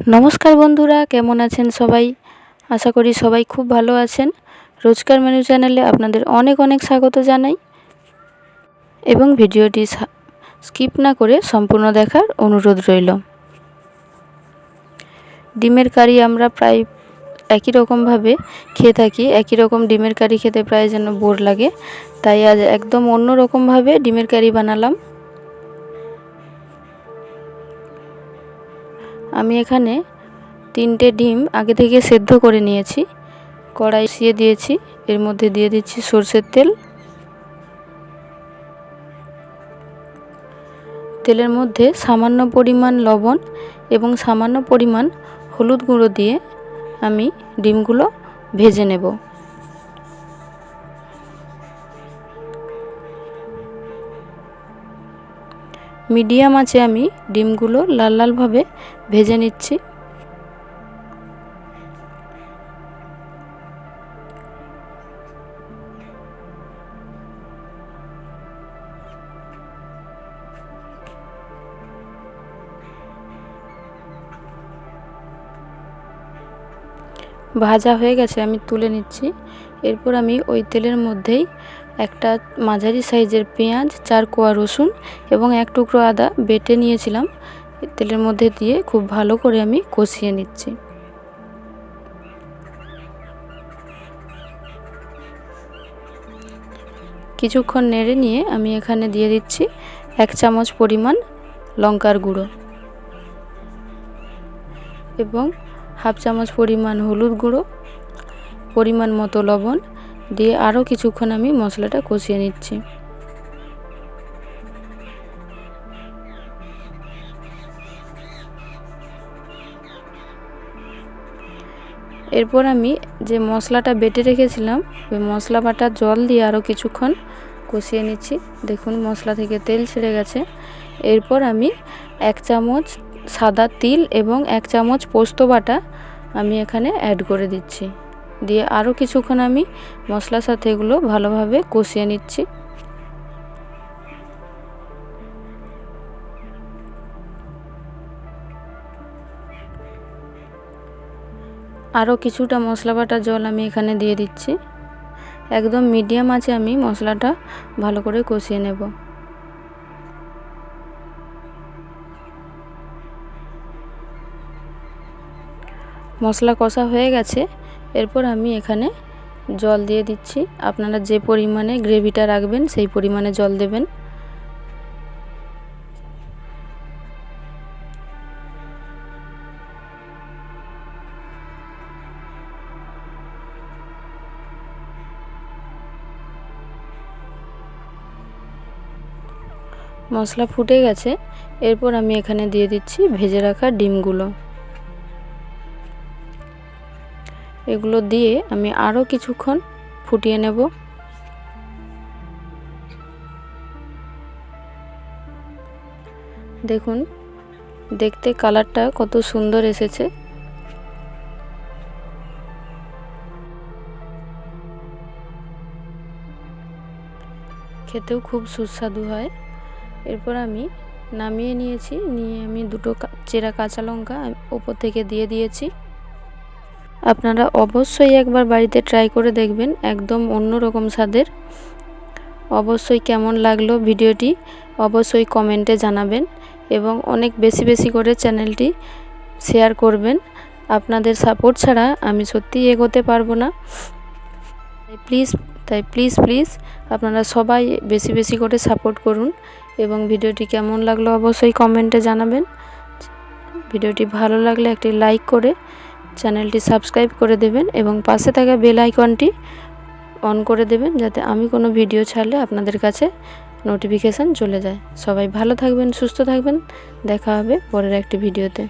নমস্কার বন্ধুরা, কেমন আছেন সবাই? আশা করি সবাই খুব ভালো আছেন। রোজকার মেনু চ্যানেলে আপনাদের অনেক অনেক স্বাগত জানাই এবং ভিডিওটি স্কিপ না করে সম্পূর্ণ দেখার অনুরোধ রইল। ডিমের কারি আমরা প্রায় একই রকমভাবে খেয়ে থাকি। একই রকম ডিমের কারি খেতে প্রায় যেন বোর লাগে, তাই আজ একদম অন্য রকমভাবে ডিমের কারি বানালাম। আমি এখানে 3টে ডিম আগে থেকে সেদ্ধ করে নিয়েছি। কড়াই বসিয়ে দিয়েছি, এর মধ্যে দিয়ে দিচ্ছি সরষের তেল। তেলের মধ্যে সামান্য পরিমাণ লবণ এবং সামান্য পরিমাণ হলুদ গুঁড়ো দিয়ে আমি ডিমগুলো ভেজে নেব। মিডিয়াম আঁচে আমি ডিমগুলো লাল লালভাবে ভেজে নিচ্ছি। ভাজা হয়ে গেছে, আমি তুলে নিচ্ছি। এরপর আমি ওই তেলের মধ্যেই একটা মাঝারি সাইজের পেঁয়াজ, 4 কোয়া রসুন এবং 1 টুকরো আদা বেটে নিয়েছিলাম, তেলের মধ্যে দিয়ে খুব ভালো করে আমি কষিয়ে নিচ্ছি। কিছুক্ষণ নেড়ে নিয়ে আমি এখানে দিয়ে দিচ্ছি 1 চামচ পরিমাণ লঙ্কার গুঁড়ো এবং হাফ চামচ পরিমাণ হলুদ গুঁড়ো, পরিমাণ মতো লবণ দিয়ে আরও কিছুক্ষণ আমি মশলাটা কষিয়ে নিচ্ছি। এরপর আমি যে মশলাটা বেটে রেখেছিলাম ওই মশলা বাটার জল দিয়ে আরও কিছুক্ষণ কষিয়ে নিচ্ছি। দেখুন মশলা থেকে তেল ছেড়ে গেছে। এরপর আমি 1 চামচ সাদা তিল এবং 1 চামচ পোস্ত বাটা আমি এখানে অ্যাড করে দিচ্ছি, দিয়ে আরও কিছুক্ষণ আমি মশলার সাথে এগুলো ভালোভাবে কষিয়ে নিচ্ছি। আরও কিছুটা মশলা বাটার জল আমি এখানে দিয়ে দিচ্ছি। একদম মিডিয়াম আঁচে আমি মশলাটা ভালো করে কষিয়ে নেব। মশলা কষা হয়ে গেছে, এরপর আমি এখানে জল দিয়ে দিচ্ছি। আপনারা যে পরিমাণে গ্রেভিটা রাখবেন সেই পরিমাণে জল দেবেন। মশলা ফুটে গেছে, এরপর আমি এখানে দিয়ে দিচ্ছি ভেজে রাখা ডিমগুলো। এগুলো দিয়ে আমি আরও কিছুক্ষণ ফুটিয়ে নেব। দেখুন দেখতে কালারটা কত সুন্দর এসেছে। খেতেও খুব সুস্বাদু হয়। এরপর আমি নামিয়ে নিয়েছি, নিয়ে আমি 2টো চেরা কাঁচা লঙ্কা উপর থেকে দিয়ে দিয়েছি। আপনারা অবশ্যই একবার বাড়িতে ট্রাই করে দেখবেন, একদম অন্যরকম স্বাদের। অবশ্যই কেমন লাগলো ভিডিওটি অবশ্যই কমেন্টে জানাবেন এবং অনেক বেশি বেশি করে চ্যানেলটি শেয়ার করবেন। আপনাদের সাপোর্ট ছাড়া আমি সত্যিই এগোতে পারবো না। তাই প্লিজ আপনারা সবাই বেশি বেশি করে সাপোর্ট করুন এবং ভিডিওটি কেমন লাগলো অবশ্যই কমেন্টে জানাবেন। ভিডিওটি ভালো লাগলে একটি লাইক করে চ্যানেলটি সাবস্ক্রাইব করে দেবেন এবং পাশে থাকা বেল আইকনটি অন করে দেবেন, যাতে আমি কোনো ভিডিও ছাড়লে আপনাদের কাছে নোটিফিকেশান চলে যায়। সবাই ভালো থাকবেন, সুস্থ থাকবেন। দেখা হবে পরের একটি ভিডিওতে।